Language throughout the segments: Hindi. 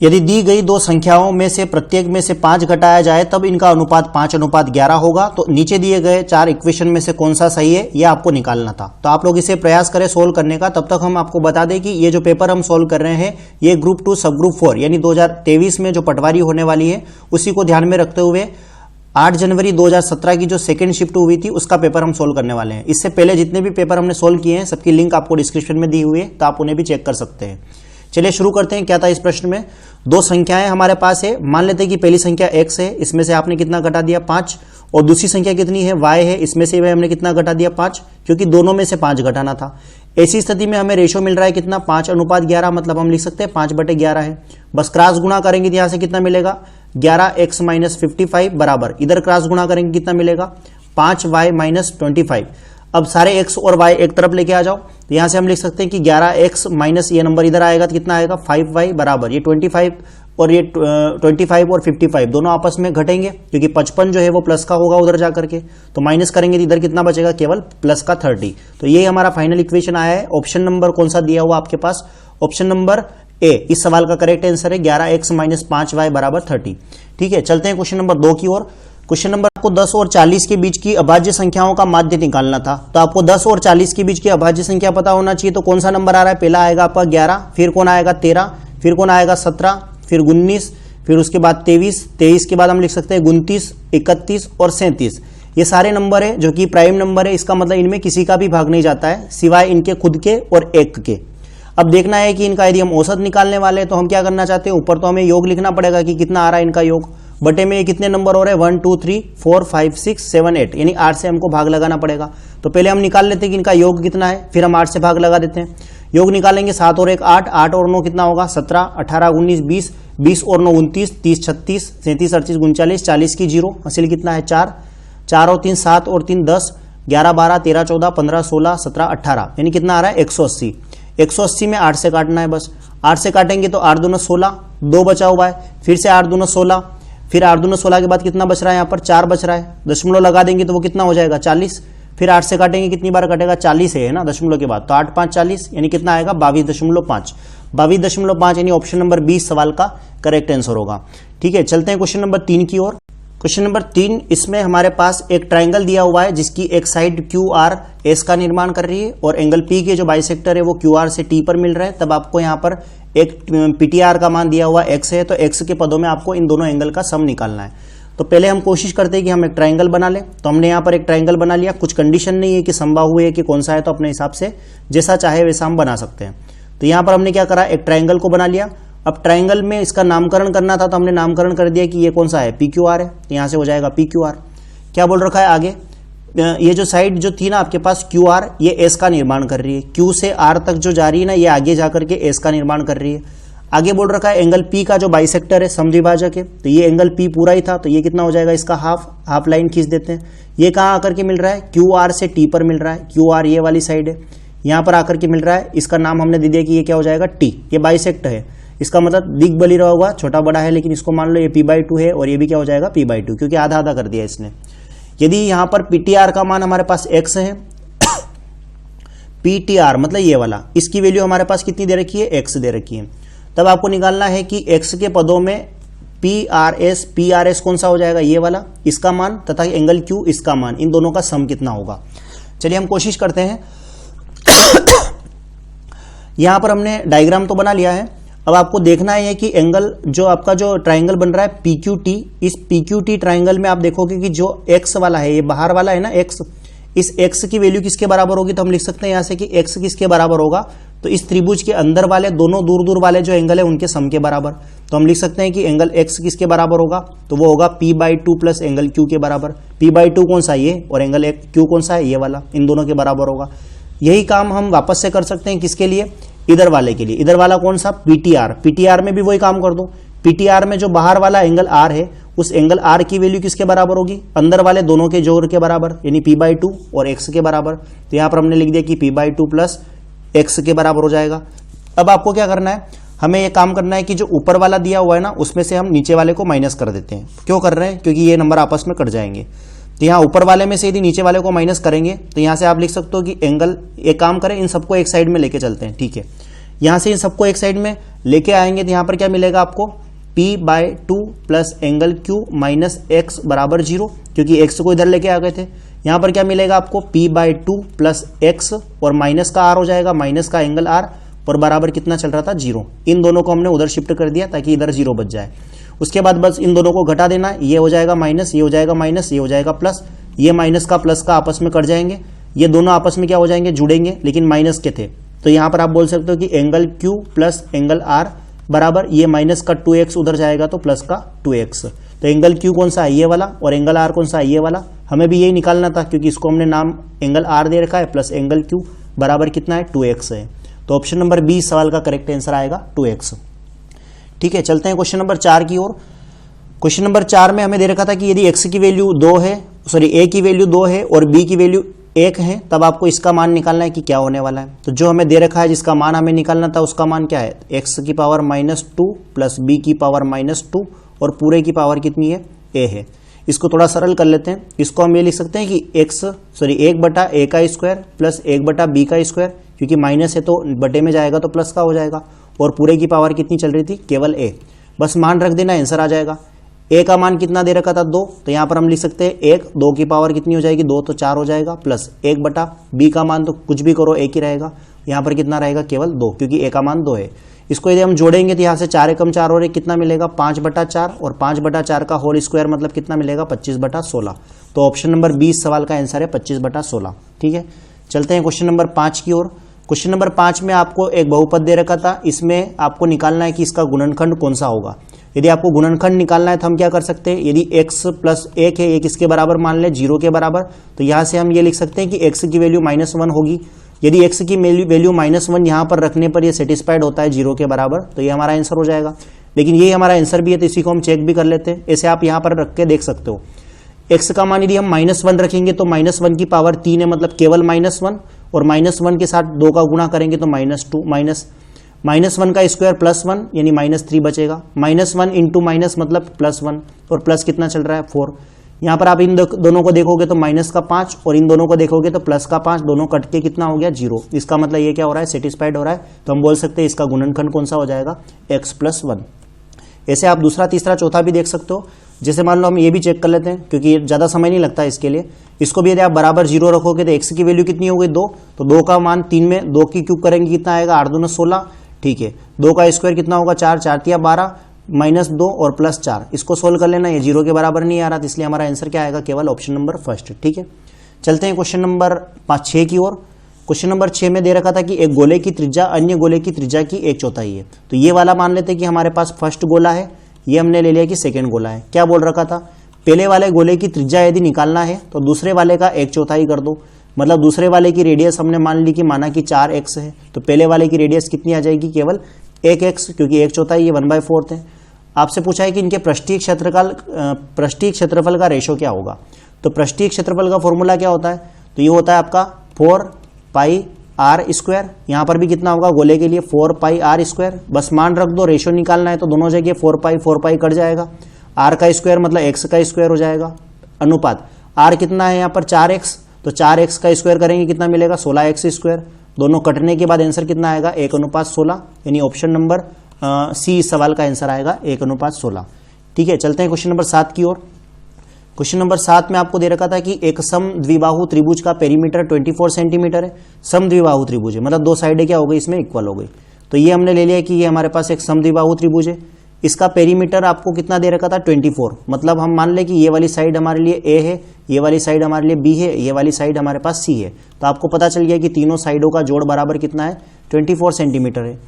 यदि दी गई दो संख्याओं में से प्रत्येक में से 5 घटाया जाए तब इनका अनुपात 5:11 होगा। तो नीचे दिए गए 4 इक्वेशन में से कौन सा सही है यह आपको निकालना था। तो आप लोग इसे प्रयास करें सोल्व करने का। तब तक हम आपको बता दें कि ये जो पेपर हम सोल्व कर रहे हैं ये ग्रुप 2 सब ग्रुप 4 यानी 2023 में जो पटवारी होने वाली है उसी को ध्यान में रखते हुए 8 जनवरी 2017 की जो सेकेंड शिफ्ट हुई थी उसका पेपर हम सोल्व करने वाले हैं। इससे पहले जितने भी पेपर हमने सोल्व किए हैं सबकी लिंक आपको डिस्क्रिप्शन में दी हुई है, तो आप उन्हें भी चेक कर सकते हैं। चलिए शुरू करते हैं। क्या था इस प्रश्न में, दो संख्याएं हमारे पास है। मान लेते हैं कि पहली संख्या x है, इसमें से आपने कितना घटा दिया 5, और दूसरी संख्या कितनी है y है, इसमें से हमने कितना घटा दिया 5, क्योंकि दोनों में से 5 घटाना था। ऐसी स्थिति में हमें रेशो मिल रहा है कितना 5:11, मतलब हम लिख सकते हैं 5/11 है। बस क्रॉस गुणा करेंगे तो यहां से कितना मिलेगा 11x - 55 बराबर, इधर क्रॉस गुणा करेंगे कितना मिलेगा 5y - 25। अब सारे x और y एक तरफ लेके आ जाओ, तो यहां से हम लिख सकते हैं कि 11x माइनस ये नंबर इधर आएगा तो कितना आएगा 5y बराबर, ये 25 और ये 25 और 55 दोनों आपस में घटेंगे क्योंकि 55 जो है वो प्लस का होगा उधर जा करके, तो माइनस करेंगे तो इधर कितना बचेगा केवल प्लस का 30। तो ये हमारा फाइनल इक्वेशन आया है। ऑप्शन नंबर कौन सा दिया हुआ आपके पास, ऑप्शन नंबर ए इस सवाल का करेक्ट आंसर है 11x - 5y बराबर 30। ठीक है, चलते हैं क्वेश्चन नंबर 2 की ओर। क्वेश्चन नंबर आपको 10 और 40 के बीच की अभाज्य संख्याओं का माध्य निकालना था। तो आपको 10 और 40 के बीच की अभाज्य संख्या पता होना चाहिए। तो कौन सा नंबर आ रहा है, पहला आएगा आपका 11, फिर कौन आएगा 13, फिर कौन आएगा 17, फिर 19, फिर उसके बाद 23, 23 के बाद हम लिख सकते हैं 29, 31 और 37। ये सारे नंबर है जो कि प्राइम नंबर है, इसका मतलब इनमें किसी का भी भाग नहीं जाता है सिवाय इनके खुद के और एक के। अब देखना है कि इनका यदि हम औसत निकालने वाले हैं तो हम क्या करना चाहते हैं, ऊपर तो हमें योग लिखना पड़ेगा कि कितना आ रहा है इनका योग, बटे में ये कितने नंबर हो रहे हैं 1 2 3 4 5 6 7 8, यानी 8 से हमको भाग लगाना पड़ेगा। तो पहले हम निकाल लेते हैं कि इनका योग कितना है, फिर हम 8 से भाग लगा देते हैं। योग निकालेंगे 7 और 1 8, 8 और 9 कितना होगा 17, 18 19 20, 20 और 9 29, 30 36, 37 38 39, 40 की 0 हासिल कितना है 4, 4 और 3 7 और 3 10, 11 12 13 14 15 16 17 18, यानी कितना आ रहा है 180। 180 में 8 से काटना है, बस 8 से काटेंगे तो 8 दूना 16, 2 बचा हुआ है, फिर से 8 दूना 16, फिर 8 दूना 16 के बाद कितना बच रहा है यहाँ पर 4 बच रहा है, दशमलव लगा देंगे तो वो कितना हो जाएगा 40, फिर 8 से काटेंगे कितनी बार कटेगा 40 है ना दशमलव के बाद, तो 8 5 40 यानी कितना आएगा 22.5, 22.5 यानी ऑप्शन नंबर 20 सवाल का करेक्ट आंसर होगा। ठीक है, चलते हैं क्वेश्चन नंबर 3 की ओर। क्वेश्चन नंबर 3, इसमें हमारे पास एक ट्राइंगल दिया हुआ है जिसकी एक साइड QR S का निर्माण कर रही है और एंगल P के जो बाइसेक्टर है वो QR से T पर मिल रहे हैं। तब आपको यहाँ पर एक PTR का मान दिया हुआ X है, तो X के पदों में आपको इन दोनों एंगल का सम निकालना है। तो पहले हम कोशिश करते हैं कि हम एक ट्राइंगल बना लें। तो हमने यहाँ पर एक ट्राइंगल बना लिया, कुछ कंडीशन नहीं है कि समबाहु है कि कौन सा है, तो अपने हिसाब से जैसा चाहे वैसा हम बना सकते हैं। तो यहाँ पर हमने क्या करा, एक ट्राइंगल को बना लिया। अब ट्राइंगल में इसका नामकरण करना था तो हमने नामकरण कर दिया कि ये कौन सा है PQR है, तो यहाँ से हो जाएगा PQR। क्या बोल रखा है आगे, ये जो साइड जो थी ना आपके पास QR, ये S का निर्माण कर रही है, Q से R तक जो जा रही है ना ये आगे जाकर के S का निर्माण कर रही है। आगे बोल रखा है एंगल P का जो बाइसेक्टर है समद्विभाजक है, तो ये एंगल P पूरा ही था, तो ये कितना हो जाएगा इसका हाफ लाइन खींच देते हैं। ये कहाँ आकर के मिल रहा है QR से T पर मिल रहा है, QR ये वाली साइड है, यहाँ पर आकर के मिल रहा है, इसका नाम हमने दे दिया कि ये क्या हो जाएगा T, ये बाइसेक्ट है। इसका मतलब दिग बली रहा होगा, छोटा बड़ा है, लेकिन इसको मान लो ये P/2 है और ये भी क्या हो जाएगा P/2, क्योंकि आधा आधा कर दिया इसने। यदि यहाँ पर PTR का मान हमारे पास X है PTR मतलब ये वाला, इसकी वैल्यू हमारे पास कितनी दे रखी है X दे रखी है। तब आपको निकालना है कि X के पदों में PRS कौन सा हो जाएगा ये वाला, इसका मान, तथा एंगल Q इसका मान, इन दोनों का सम कितना होगा। चलिए हम कोशिश करते हैं। यहां पर हमने डायग्राम तो बना लिया है, अब आपको देखना है कि एंगल जो आपका जो ट्राइंगल बन रहा है PQT, इस PQT ट्राइंगल में आप देखोगे कि जो X वाला है, ये बाहर वाला है ना X, इस X की वैल्यू किसके बराबर होगी, तो हम लिख सकते हैं यहां से कि X किसके बराबर होगा, तो इस त्रिभुज के अंदर वाले दोनों दूर दूर वाले जो एंगल है उनके सम के बराबर। तो हम लिख सकते हैं कि एंगल X किसके बराबर होगा, तो वो होगा P/2 प्लस एंगल Q के बराबर। P/2 कौन सा ये, और एंगल Q कौन सा है ये वाला, इन दोनों के बराबर होगा। यही काम हम वापस से कर सकते हैं किसके लिए, इधर वाले के लिए। इधर वाला कौन सा PTR में भी वही काम कर दो। PTR में जो बाहर वाला एंगल R है, उस एंगल R की वैल्यू किसके बराबर होगी, अंदर वाले दोनों के जोड़ के बराबर, यानी P/2 और X के बराबर। तो यहां पर हमने लिख दिया कि P/2 प्लस X के बराबर हो जाएगा। अब आपको क्या करना है, हमें ये काम करना है कि जो ऊपर वाला दिया हुआ है ना उसमें से हम नीचे वाले को माइनस कर देते हैं। क्यों कर रहे हैं, क्योंकि ये नंबर आपस में कट जाएंगे। तो यहाँ ऊपर वाले में से यदि नीचे वाले को माइनस करेंगे तो यहाँ से आप लिख सकते हो कि एंगल, एक काम करें इन सबको एक साइड में लेके चलते हैं। ठीक है, यहां से इन सबको एक साइड में लेके आएंगे तो यहां पर क्या मिलेगा आपको, p/2 plus angle Q minus x बराबर 0, क्योंकि x को इधर लेके आ गए थे। यहां पर क्या मिलेगा आपको, p/2 प्लस x और माइनस का r हो जाएगा, माइनस का एंगल r और बराबर कितना चल रहा था 0। इन दोनों को हमने उधर शिफ्ट कर दिया ताकि इधर 0 बच जाए। उसके बाद बस इन दोनों को घटा देना, ये हो जाएगा माइनस, ये हो जाएगा माइनस, ये हो जाएगा प्लस, ये माइनस का प्लस का आपस में कट जाएंगे, ये दोनों आपस में क्या हो जाएंगे, जुड़ेंगे, लेकिन माइनस के थे। तो यहां पर आप बोल सकते हो कि angle Q plus angle R बराबर, ये माइनस का 2x उधर जाएगा तो प्लस का 2x। तो एंगल Q कौन सा है, ये वाला, और एंगल R कौन सा है, ये वाला। हमें भी यही निकालना था क्योंकि इसको हमने नाम एंगल R दे रखा है, प्लस एंगल Q बराबर कितना है, 2x है। तो ऑप्शन नंबर बी सवाल का करेक्ट आंसर आएगा 2x। ठीक है, चलते हैं क्वेश्चन नंबर 4 की ओर। क्वेश्चन नंबर 4 में हमें दे रखा था कि यदि x की वैल्यू 2 है, सॉरी a की वैल्यू 2 है और b की वैल्यू 1 है, तब आपको इसका मान निकालना है कि क्या होने वाला है। तो जो हमें दे रखा है जिसका मान हमें निकालना था उसका मान क्या है, x की पावर -2 प्लस b की पावर -2 और पूरे की पावर कितनी है, a है। इसको थोड़ा सरल कर लेते हैं। इसको हम ये लिख सकते हैं कि 1/a का स्क्वायर प्लस 1/b का स्क्वायर, क्योंकि माइनस है तो बटे में जाएगा तो प्लस का हो जाएगा, और पूरे की पावर कितनी चल रही थी, केवल a। बस मान रख देना, आंसर आ जाएगा। a का मान कितना दे रखा था 2, तो यहाँ पर हम लिख सकते हैं 1, 2 की पावर कितनी हो जाएगी 2, तो 4 हो जाएगा, प्लस 1/b का मान तो कुछ भी करो 1 ही रहेगा, यहाँ पर कितना रहेगा केवल 2, क्योंकि a का मान 2 है। इसको यदि हम जोड़ेंगे तो यहाँ से 4 एकम 4 और 1 कितना मिलेगा 5/4, और 5/4 का होल स्क्वायर मतलब कितना मिलेगा 25/16। तो ऑप्शन नंबर 20 सवाल का आंसर है 25/16। ठीक है, चलते हैं क्वेश्चन नंबर 5 की ओर। क्वेश्चन नंबर 5 में आपको एक बहुपद दे रखा था, इसमें आपको निकालना है कि इसका गुणनखंड कौन सा होगा। यदि आपको गुणनखंड निकालना है तो हम क्या कर सकते हैं, यदि x प्लस 1 है, 1 किसके बराबर मान ले 0 के बराबर, तो यहाँ से हम ये लिख सकते हैं कि x की वैल्यू -1 होगी। यदि x की वैल्यू -1 यहाँ पर रखने पर ये सेटिस्फाइड होता है 0 के बराबर, तो ये हमारा आंसर हो जाएगा। लेकिन ये हमारा आंसर भी है तो इसी को हम चेक भी कर लेते हैं। ऐसे आप यहाँ पर रख के देख सकते हो। x का मान यदि हम -1 रखेंगे तो -1 की पावर 3 है, मतलब केवल -1, और -1 के साथ 2 का गुणा करेंगे तो -2, -1 का स्क्वायर +1 यानी -3 बचेगा। -1 इंटू माइनस मतलब +1, और प्लस कितना चल रहा है 4। यहाँ पर आप इन दोनों को देखोगे तो माइनस का 5 और इन दोनों को देखोगे तो प्लस का 5, दोनों कट के कितना हो गया 0। इसका मतलब ये क्या हो रहा है, सेटिस्फाइड हो रहा है। तो हम बोल सकते हैं इसका गुणनखंड कौन सा हो जाएगा, x + 1। ऐसे आप दूसरा, तीसरा, चौथा भी देख सकते हो। जैसे मान लो हम ये भी चेक कर लेते हैं क्योंकि ज़्यादा समय नहीं लगता इसके लिए। इसको भी यदि आप बराबर 0 रखोगे तो x की वैल्यू कितनी हो गई 2, तो 2 का मान 3 में 2 की क्यूब करेंगे कितना आएगा 8 दूना 16। ठीक है, 2 का स्क्वायर कितना होगा 4, 4 तिया 12, -2 और +4। इसको सोल्व कर लेना, ये 0 के बराबर नहीं आ रहा, तो इसलिए हमारा आंसर क्या आएगा, केवल ऑप्शन नंबर फर्स्ट। ठीक है, चलते हैं क्वेश्चन नंबर 6 की ओर। क्वेश्चन नंबर 6 में दे रखा था कि एक गोले की त्रिज्या अन्य गोले की त्रिज्या की 1/4 है। तो ये वाला मान लेते हैं कि हमारे पास फर्स्ट गोला है, ये हमने ले लिया कि सेकेंड गोला है। क्या बोल रखा था, पहले वाले गोले की त्रिज्या यदि निकालना है तो दूसरे वाले का 1/4 कर दो। मतलब दूसरे वाले की रेडियस हमने मान ली कि माना कि 4x है, तो पहले वाले की रेडियस कितनी आ जाएगी, केवल 1x, क्योंकि 1/4 ये 1/4 है। आपसे पूछा है कि इनके पृष्ठीय क्षेत्रफल का रेशो क्या होगा। तो पृष्ठीय क्षेत्रफल का फॉर्मूला क्या होता है, तो ये होता है आपका 4πr²। यहाँ पर भी कितना होगा गोले के लिए 4πr²। बस मान रख दो, रेशो निकालना है तो दोनों जगह 4π कट जाएगा। r का स्क्वायर मतलब x का स्क्वायर हो जाएगा, अनुपात r कितना है यहाँ पर 4x, तो 4x का स्क्वायर करेंगे कितना मिलेगा 16x²। दोनों कटने के बाद आंसर कितना आएगा 1/16, यानी ऑप्शन नंबर सी इस सवाल का आंसर आएगा 1/16। ठीक है, चलते हैं क्वेश्चन नंबर 7 की ओर। क्वेश्चन नंबर 7 में आपको दे रखा था कि एक सम द्विबाहु त्रिभुज का पेरीमीटर 24 सेंटीमीटर है। सम द्विबाहु त्रिभुज है, मतलब दो साइडें क्या हो गई इसमें इक्वल हो गई। तो ये हमने ले लिया कि ये हमारे पास एक सम द्विबाहु त्रिभुज है। इसका पेरीमीटर आपको कितना दे रखा था 24, मतलब हम मान ले कि ये वाली साइड हमारे लिए ए है, ये वाली साइड हमारे लिए बी है, ये वाली साइड हमारे पास सी है। तो आपको पता चल गया कि तीनों साइडों का जोड़ बराबर कितना है 24 सेंटीमीटर है।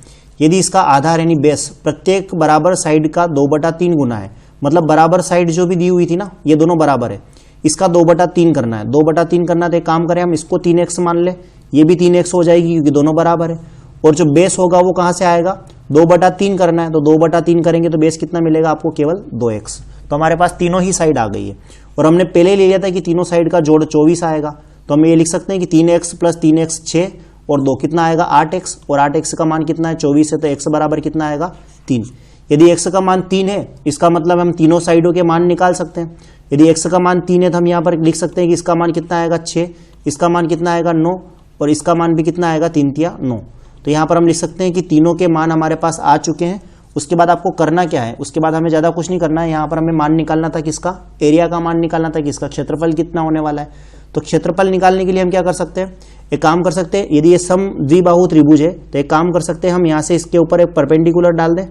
यदि इसका आधार यानी बेस प्रत्येक बराबर साइड का 2/3 गुना है, मतलब बराबर साइड जो भी दी हुई थी ना ये दोनों बराबर है, इसका 2/3 करना है। 2/3 करना तो एक काम करें हम इसको 3x मान ले, ये भी 3x हो जाएगी क्योंकि दोनों बराबर है। और जो बेस होगा वो कहाँ से आएगा, 2/3 करना है, तो 2/3 करेंगे तो बेस कितना मिलेगा आपको केवल 2x। तो हमारे पास तीनों ही साइड आ गई है। और हमने पहले ले लिया था कि तीनों साइड का जोड़ 24 आएगा, तो हम ये लिख सकते हैं कि 3x + 3x 6 और 2 कितना आएगा 8x, और 8x का मान कितना है 24 है, तो x बराबर कितना आएगा 3। यदि x का मान 3 है इसका मतलब हम तीनों साइडों के मान निकाल सकते हैं। यदि x का मान 3 है तो हम यहाँ पर लिख सकते हैं कि इसका मान कितना आएगा 6, इसका मान कितना आएगा 9, और इसका मान भी कितना आएगा 3 तिया 9। तो यहाँ पर हम लिख सकते हैं कि तीनों के मान हमारे पास आ चुके हैं। उसके बाद आपको करना क्या है, उसके बाद हमें ज़्यादा कुछ नहीं करना है। यहाँ पर हमें मान निकालना था किसका, एरिया का मान निकालना था, किसका, क्षेत्रफल कितना होने वाला है। तो क्षेत्रफल निकालने के लिए हम क्या कर सकते हैं, एक काम कर सकते हैं, यदि ये सम द्विबाहु त्रिभुज है तो एक काम कर सकते हैं, हम यहाँ से इसके ऊपर एक परपेंडिकुलर डाल दें।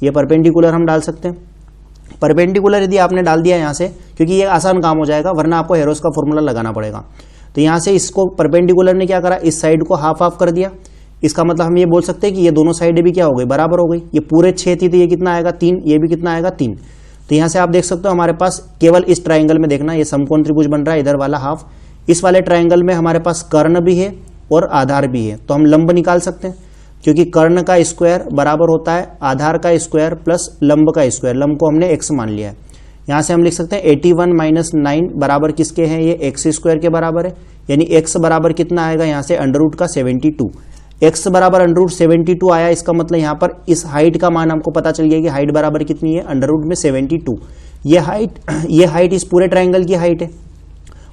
ये परपेंडिकुलर हम डाल सकते हैं। परपेंडिकुलर यदि आपने डाल दिया यहाँ से, क्योंकि ये आसान काम हो जाएगा, वरना आपको हेरोस का फॉर्मूला लगाना पड़ेगा। तो यहाँ से इसको परपेंडिकुलर ने क्या करा, इस साइड को हाफ हाफ कर दिया। इसका मतलब हम ये बोल सकते हैं कि ये दोनों साइडें भी क्या हो गई, बराबर हो गई। ये पूरे 6 थी तो ये कितना आएगा 3, ये भी कितना आएगा 3। तो यहाँ से आप देख सकते हो हमारे पास केवल इस ट्राइंगल में देखना, ये समकोण त्रिभुज बन रहा है, इधर वाला हाफ। इस वाले ट्राइंगल में हमारे पास कर्ण भी है और आधार भी है, तो हम लंब निकाल सकते हैं, क्योंकि कर्ण का स्क्वायर बराबर होता है आधार का स्क्वायर प्लस लंब का स्क्वायर। लंब को हमने x मान लिया है। यहाँ से हम लिख सकते हैं 81 माइनस 9 बराबर किसके हैं, ये एक्स स्क्वायर के बराबर है। यानी x बराबर कितना आएगा यहाँ से अंडर रूट का 72। x बराबर अंडर रूट 72 आया, इसका मतलब यहाँ पर इस हाइट का मान हमको पता चल गया कि हाइट बराबर कितनी है, अंडर रूट में 72। ये हाइट इस पूरे ट्राइंगल की हाइट है।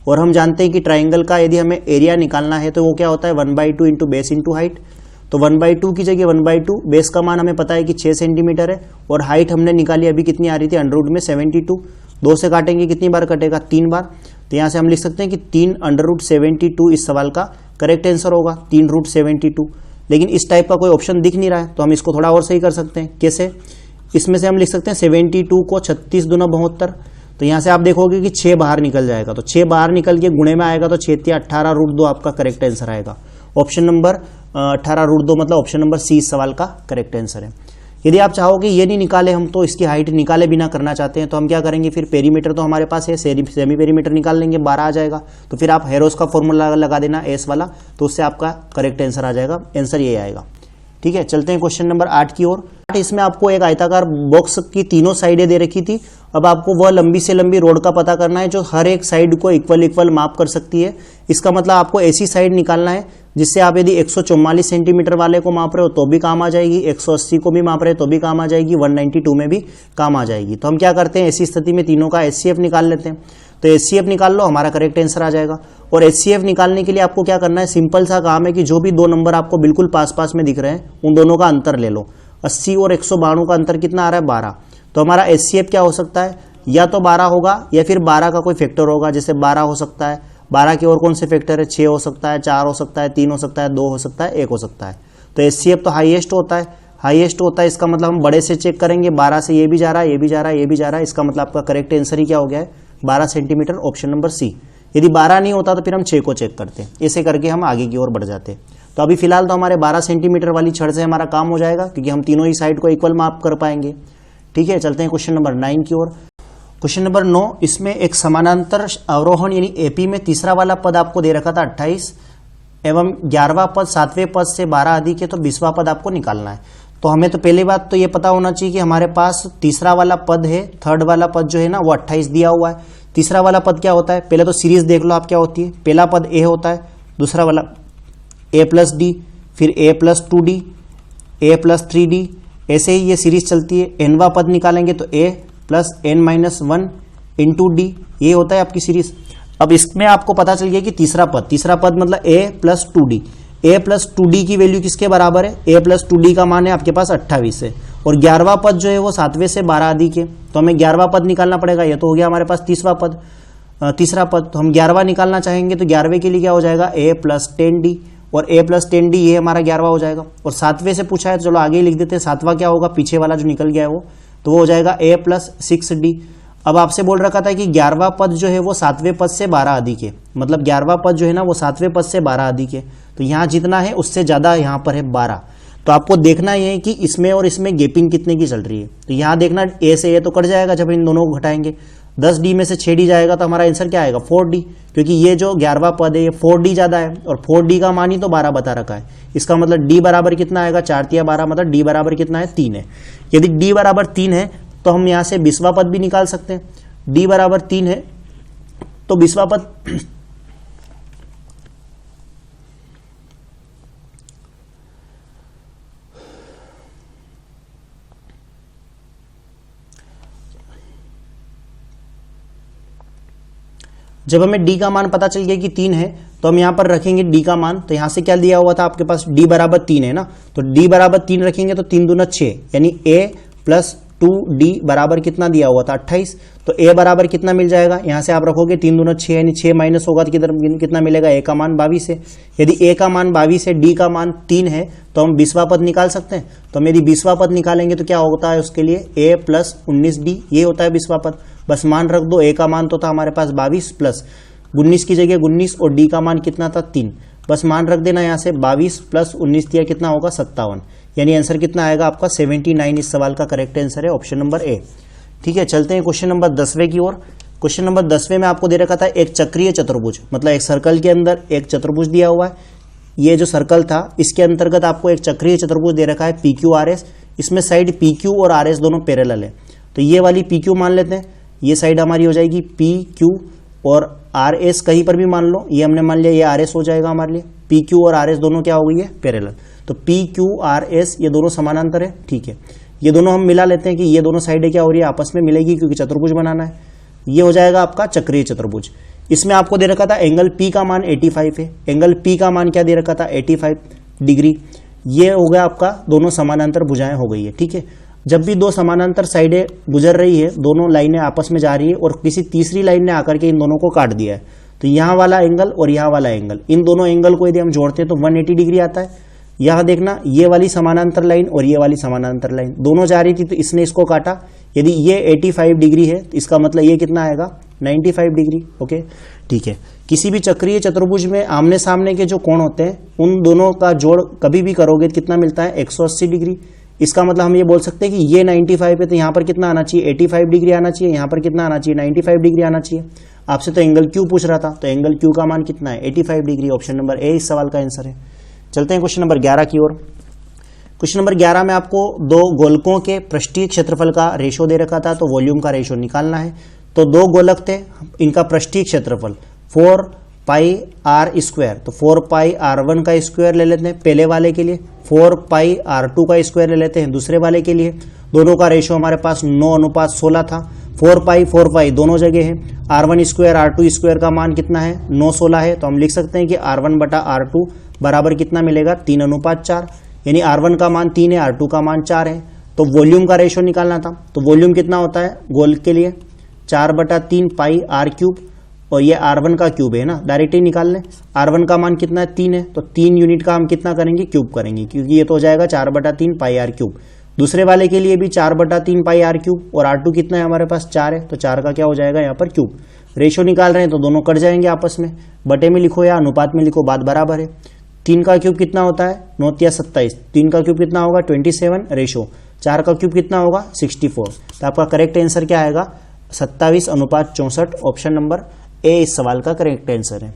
और हम जानते हैं कि ट्राइंगल का यदि हमें एरिया निकालना है तो वो क्या होता है 1/2 इंटू बेस इंटू हाइट। तो 1/2 की जगह 1/2, बेस का मान हमें पता है कि 6 सेंटीमीटर है, और हाइट हमने निकाली अभी कितनी आ रही थी अंडर रूट में 72। 2 से काटेंगे कितनी बार कटेगा, 3 बार। तो यहाँ से हम लिख सकते हैं कि 3 अंडर रूट 72 इस सवाल का करेक्ट आंसर होगा, 3 रूट 72। लेकिन इस टाइप का कोई ऑप्शन दिख नहीं रहा है, तो हम इसको थोड़ा और सही कर सकते हैं। कैसे, इसमें से हम लिख सकते हैं 72 को 36 दूना 72। तो यहाँ से आप देखोगे कि 6 बाहर निकल जाएगा, तो 6 बाहर निकल के गुणे में आएगा तो 6 या 18 रूट 2 आपका करेक्ट आंसर आएगा। ऑप्शन नंबर 18 रूट 2 मतलब ऑप्शन नंबर सी इस सवाल का करेक्ट आंसर है। यदि आप चाहोगे ये नहीं निकाले हम, तो इसकी हाइट निकाले बिना करना चाहते हैं, तो हम क्या करेंगे, फिर पेरीमीटर तो हमारे पास है, सेमी पेरीमीटर निकाल लेंगे, 12 आ जाएगा। तो फिर आप हेरोस का फॉर्मूला लगा देना एस वाला, तो उससे आपका करेक्ट आंसर आ जाएगा। आंसर ये आएगा। ठीक है, चलते हैं क्वेश्चन नंबर 8 की ओर। इसमें आपको एक आयताकार बॉक्स की तीनों साइडें दे रखी थी। अब आपको वह लंबी से लंबी रोड का पता करना है जो हर एक साइड को इक्वल माप कर सकती है। इसका मतलब आपको ऐसी साइड निकालना है जिससे आप यदि 144 सेंटीमीटर वाले को माप रहे हो तो भी काम आ जाएगी, 180 को भी माप रहे हो तो भी काम आ जाएगी, 192 में भी काम आ जाएगी। तो हम क्या करते हैं, ऐसी स्थिति में तीनों का HCF निकाल लेते हैं। तो HCF निकाल लो, हमारा करेक्ट आंसर आ जाएगा। और HCF निकालने के लिए आपको क्या करना है, सिंपल सा काम है कि जो भी 2 नंबर आपको बिल्कुल पास पास में दिख रहे हैं उन दोनों का अंतर ले लो। 80 और 192 का अंतर कितना आ रहा है, 12। तो हमारा HCF क्या हो सकता है, या तो 12 होगा या फिर 12 का कोई फैक्टर होगा, जैसे 12 हो सकता है। 12 के और कौन से फैक्टर है, 6 हो सकता है, 4 हो सकता है, 3 हो सकता है, 2 हो सकता है, 1 हो सकता है। तो HCF तो हाईएस्ट होता है, इसका मतलब हम बड़े से चेक करेंगे, 12 से ये भी जा रहा है, ये भी जा रहा है, ये भी जा रहा है, इसका मतलब आपका करेक्ट आंसर ही क्या हो गया है, 12 सेंटीमीटर, ऑप्शन नंबर सी। यदि 12 नहीं होता तो फिर हम 6 को चेक करते हैं, ऐसे करके हम आगे की ओर बढ़ जाते हैं। तो अभी फिलहाल तो हमारे 12 सेंटीमीटर वाली छड़ से हमारा काम हो जाएगा, क्योंकि हम तीनों ही साइड को इक्वल माप कर पाएंगे। ठीक है, चलते हैं क्वेश्चन नंबर 9 की ओर। क्वेश्चन नंबर 9, इसमें एक समानांतर अवरोहण यानी एपी में तीसरा वाला पद आपको दे रखा था 28 एवं 11वां पद 7वें पद से 12 अधिक है, तो 20वां पद आपको निकालना है। तो हमें तो पहली बात तो ये पता होना चाहिए कि हमारे पास तीसरा वाला पद है, थर्ड वाला पद जो है ना वो 28 दिया हुआ है। तीसरा वाला पद क्या होता है, पहले तो सीरीज देख लो आप क्या होती है। पहला पद ए होता है, दूसरा वाला a प्लस डी, फिर a plus 2d, a plus 3d, ऐसे ही ये सीरीज चलती है। nवा पद निकालेंगे तो a plus n-1 into D, ये होता है आपकी सीरीज। अब इसमें आपको पता चल गया कि तीसरा पद मतलब a plus 2d, a plus 2d की वैल्यू किसके बराबर है, a प्लस 2d का मान है आपके पास 28 है, और 11वां पद जो है वो 7वें से 12 अधिक है, तो हमें 11वां पद निकालना पड़ेगा। ये तो हो गया हमारे पास तीसरा पद। तो हम 11वां निकालना चाहेंगे तो 11वें के लिए क्या हो जाएगा, a प्लस 10d, और a प्लस 10d ये हमारा 11वां हो जाएगा। और 7वें से पूछा है तो चलो आगे ही लिख देते हैं, 7वां क्या होगा, पीछे वाला जो निकल गया है वो, तो वो हो जाएगा a प्लस 6d। अब आपसे बोल रखा था कि 11वां पद जो है वो 7वें पद से 12 अधिक है, मतलब 11वां पद जो है ना वो 7वें पद से 12 अधिक है, तो यहाँ जितना है उससे ज्यादा यहाँ पर है 12। तो आपको देखना ये है कि इसमें और इसमें गैपिंग कितने की चल रही है। तो यहाँ देखना a से a तो कट जाएगा जब इन दोनों को घटाएंगे, 10d में से 6d जाएगा तो हमारा आंसर क्या आएगा 4d, क्योंकि ये जो 11वां पद है ये 4d ज्यादा है, और 4d का मान ही तो 12 बता रखा है। इसका मतलब d बराबर कितना आएगा, 4 तिया 12, मतलब d बराबर कितना है 3 है। यदि d बराबर 3 है तो हम यहाँ से 20वां पद भी निकाल सकते हैं। d बराबर 3 है तो 20वां पद जब हमें डी का मान पता चल गया कि 3 है तो हम यहाँ पर रखेंगे डी का मान। तो यहाँ से क्या दिया हुआ था आपके पास, डी बराबर 3 है ना, तो डी बराबर 3 रखेंगे तो 3 दूना 6, यानी a प्लस 2d बराबर कितना दिया हुआ था 28। तो a बराबर कितना मिल जाएगा, यहाँ से आप रखोगे 3 दूना 6, यानी 6 माइनस होगा तो कितना मिलेगा, a का मान 22 है। यदि a का मान 22 है, d का मान 3 है, तो हम 20वां पद निकाल सकते हैं। तो हम यदि 20वां पद निकालेंगे तो क्या होता है उसके लिए, a प्लस 19d, ये होता है 20वां पद। बस मान रख दो, a का मान तो था हमारे पास 22 प्लस 19 की जगह 19 और d का मान कितना था 3, बस मान रख देना यहाँ से 22 प्लस 19 दिया कितना होगा 57, यानी आंसर कितना आएगा आपका 79। इस सवाल का करेक्ट आंसर है ऑप्शन नंबर ए। ठीक है, चलते हैं क्वेश्चन नंबर 10वें की ओर। क्वेश्चन नंबर 10वें में आपको दे रखा था एक चक्रीय चतुर्भुज, मतलब एक सर्कल के अंदर एक चतुर्भुज दिया हुआ है। ये जो सर्कल था इसके अंतर्गत आपको एक चक्रीय चतुर्भुज दे रखा है PQRS, इसमें साइड PQ और RS दोनों पैरेलल है। तो ये वाली PQ मान लेते हैं, ये साइड हमारी हो जाएगी PQ और RS कहीं पर भी मान लो, ये हमने मान लिया ये RS हो जाएगा हमारे लिए। PQ और RS दोनों क्या हो गई है, पैरेलल। तो PQRS ये दोनों समानांतर है। ठीक है, ये दोनों हम मिला लेते हैं कि ये दोनों साइडें क्या हो रही है, आपस में मिलेगी, क्योंकि चतुर्भुज बनाना है। ये हो जाएगा आपका चक्रीय चतुर्भुज। इसमें आपको दे रखा था एंगल P का मान 85 है। एंगल P का मान क्या दे रखा था 85 डिग्री। ये हो गया आपका दोनों समानांतर भुजाएं हो गई है। ठीक है, जब भी दो समानांतर साइडें गुजर रही है, दोनों लाइनें आपस में जा रही है और किसी तीसरी लाइन ने आकर के इन दोनों को काट दिया है, तो यहाँ वाला एंगल और यहाँ वाला एंगल, इन दोनों एंगल को यदि हम जोड़ते हैं तो 180 डिग्री आता है। यहाँ देखना, ये वाली समानांतर लाइन और ये वाली समानांतर लाइन दोनों जा रही थी, तो इसने इसको काटा। यदि ये 85 डिग्री है तो इसका मतलब ये कितना आएगा 95 डिग्री। ओके, ठीक है। किसी भी चक्रीय चतुर्भुज में आमने सामने के जो कोण होते हैं उन दोनों का जोड़ कभी भी करोगे तो कितना मिलता है 180 डिग्री। इसका मतलब हम ये बोल सकते हैं कि ये 95 है तो यहाँ पर कितना आना चाहिए 85 डिग्री आना चाहिए, यहाँ पर कितना आना चाहिए 95 डिग्री आना चाहिए। आपसे तो एंगल क्यू पूछ रहा था, तो एंगल क्यू का मान कितना है 85 डिग्री। ऑप्शन नंबर ए इस सवाल का आंसर है। चलते हैं क्वेश्चन नंबर 11 की ओर। क्वेश्चन नंबर 11 में आपको दो गोलकों के पृष्ठीय क्षेत्रफल का रेशो दे रखा था, तो वॉल्यूम का रेशो निकालना है। तो दो गोलक थे, इनका पृष्ठीय क्षेत्रफल 4 पाई आर स्क्वायर, तो 4 पाई R1 का स्क्वायर ले लेते हैं पहले वाले के लिए, 4 पाई R2 का स्क्वायर ले लेते हैं दूसरे वाले के लिए। दोनों का रेशो हमारे पास 9:16 था। 4 पाई दोनों जगह है। R1 स्क्वायर R2 स्क्वायर का मान कितना है 9:16 है, तो हम लिख सकते हैं कि R1 बटा R2 बराबर कितना मिलेगा 3:4, यानी R1 का मान 3 है, R2 का मान 4 है। तो वॉल्यूम का रेशो निकालना था, तो वॉल्यूम कितना होता है गोल के लिए 4/3 पाई R3, और ये R1 का क्यूब है ना, डायरेक्ट ही निकाल लें। R1 का मान कितना है 3 है, तो 3 यूनिट का हम कितना करेंगे क्यूब करेंगे, क्योंकि ये तो हो जाएगा 4/3 पाई R3। दूसरे वाले के लिए भी 4/3 पाई R3, और R2 कितना है हमारे पास 4 है, तो 4 का क्या हो जाएगा यहाँ पर क्यूब। रेशो निकाल रहे हैं तो दोनों कट जाएंगे आपस में, बटे में लिखो या अनुपात में लिखो, बात बराबर है। 3 का क्यूब कितना होता है 9×27, 3 का क्यूब कितना होगा 27, रेशो 4 का क्यूब कितना होगा 64। तो आपका करेक्ट आंसर क्या आएगा 27:64। ऑप्शन नंबर ए इस सवाल का करेक्ट आंसर है।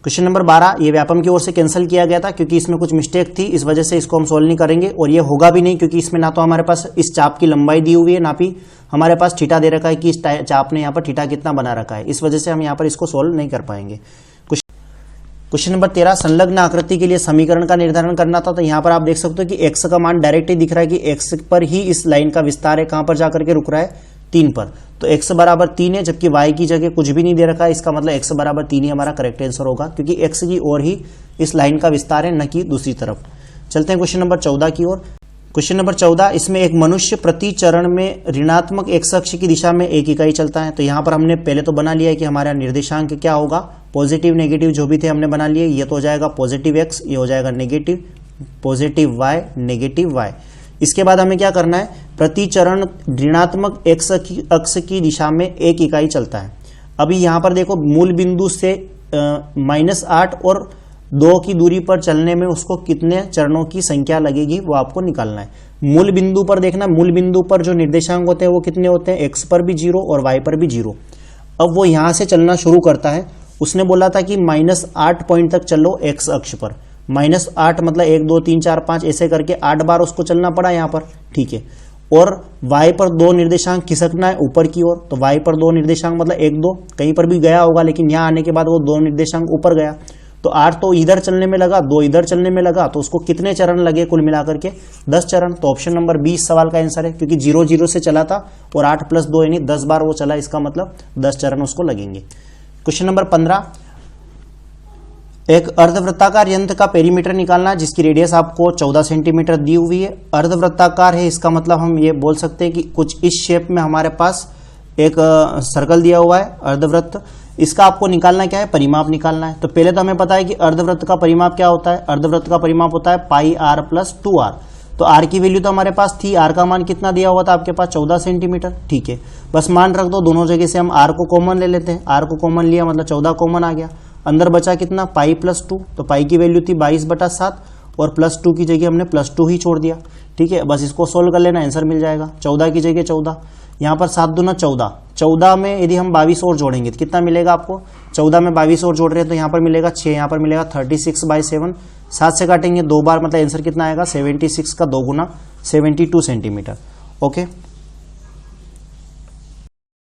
क्वेश्चन नंबर 12 ये व्यापम की ओर से कैंसिल किया गया था क्योंकि इसमें कुछ मिस्टेक थी, इस वजह से इसको हम सोल्व नहीं करेंगे, और ये होगा भी नहीं क्योंकि इसमें ना तो हमारे पास इस चाप की लंबाई दी हुई है, ना भी हमारे पास थीटा दे रखा है कि इस चाप ने यहाँ पर थीटा कितना बना रखा है, इस वजह से हम यहाँ पर इसको सोल्व नहीं कर पाएंगे। क्वेश्चन नंबर 13 संलग्न आकृति के लिए समीकरण का निर्धारण करना था। तो यहाँ पर आप देख सकते हो कि x का मान डायरेक्ट ही दिख रहा है कि x पर ही इस लाइन का विस्तार है, कहां पर जाकर के रुक रहा है 3 पर, तो x बराबर 3 है, जबकि y की जगह कुछ भी नहीं दे रखा है। इसका मतलब x बराबर 3 ही हमारा करेक्ट आंसर होगा, क्योंकि x की ओर ही इस लाइन का विस्तार है, न कि दूसरी तरफ। चलते हैं क्वेश्चन नंबर 14 की ओर। क्वेश्चन नंबर 14 इसमें एक मनुष्य प्रति चरण में ऋणात्मक x अक्ष की दिशा में 1 इकाई चलता है। तो यहाँ पर हमने पहले तो बना लिया है कि हमारा निर्देशांक क्या होगा, पॉजिटिव नेगेटिव जो भी थे हमने बना लिए। ये तो हो जाएगा पॉजिटिव x, ये हो जाएगा negative positive y, negative y। इसके बाद हमें क्या करना है, प्रति चरण ऋणात्मक x अक्ष की दिशा में 1 इकाई चलता है। अभी यहाँ पर देखो मूल बिंदु से -8 और 2 की दूरी पर चलने में उसको कितने चरणों की संख्या लगेगी वो आपको निकालना है। मूल बिंदु पर देखना, मूल बिंदु पर जो निर्देशांक होते हैं वो कितने होते हैं, x पर भी 0 और y पर भी 0। अब वो यहां से चलना शुरू करता है। उसने बोला था कि -8 पॉइंट तक चलो x अक्ष पर, -8 मतलब 1 2 3 4 5 ऐसे करके 8 बार उसको चलना पड़ा यहाँ पर, ठीक है। और y पर 2 निर्देशांक खिसकना है ऊपर की ओर, तो y पर 2 निर्देशांक मतलब 1 2 कहीं पर भी गया होगा, लेकिन यहाँ आने के बाद वो 2 निर्देशांक ऊपर गया, तो 8 तो इधर चलने में लगा, 2 इधर चलने में लगा, तो उसको कितने चरण लगे कुल मिलाकर के? 10 चरण। तो ऑप्शन नंबर 20 सवाल का आंसर है, क्योंकि 0 0 से चला था और 8 + 2 यानी 10 बार वो चला, इसका मतलब 10 चरण उसको लगेंगे। क्वेश्चन नंबर 15, एक अर्धवृत्ताकार यंत्र का पेरीमीटर निकालना है जिसकी रेडियस आपको 14 सेंटीमीटर दी हुई है। अर्धवृत्ताकार है, इसका मतलब हम ये बोल सकते हैं कि कुछ इस शेप में हमारे पास एक सर्कल दिया हुआ है अर्धवृत्त। इसका आपको निकालना क्या है? परिमाप निकालना है। तो पहले तो हमें पता है कि अर्धवृत्त का परिमाप क्या होता है? अर्धवृत्त का परिमाप होता है πr + 2r। तो r की वैल्यू तो हमारे पास थी, r का मान कितना दिया हुआ था आपके पास? 14 सेंटीमीटर। ठीक है, बस मान रख दो, दोनों जगह से हम r को कॉमन ले लेते हैं। r को कॉमन लिया मतलब 14 कॉमन आ गया, अंदर बचा कितना? पाई + 2। तो पाई की वैल्यू थी 22/7 और +2 की जगह हमने +2 ही छोड़ दिया। ठीक है, बस इसको सोल्व कर लेना, आंसर मिल जाएगा। 14 की जगह 14, यहाँ पर 7 दूना 14, 14 में यदि हम 22 और जोड़ेंगे तो कितना मिलेगा आपको? 14 में 22 और जोड़ रहे हैं तो यहाँ पर मिलेगा 6, यहाँ पर मिलेगा 36/7। 7 से काटेंगे 2 बार, मतलब आंसर कितना आएगा? 76 का 2 गुना 72 सेंटीमीटर। ओके।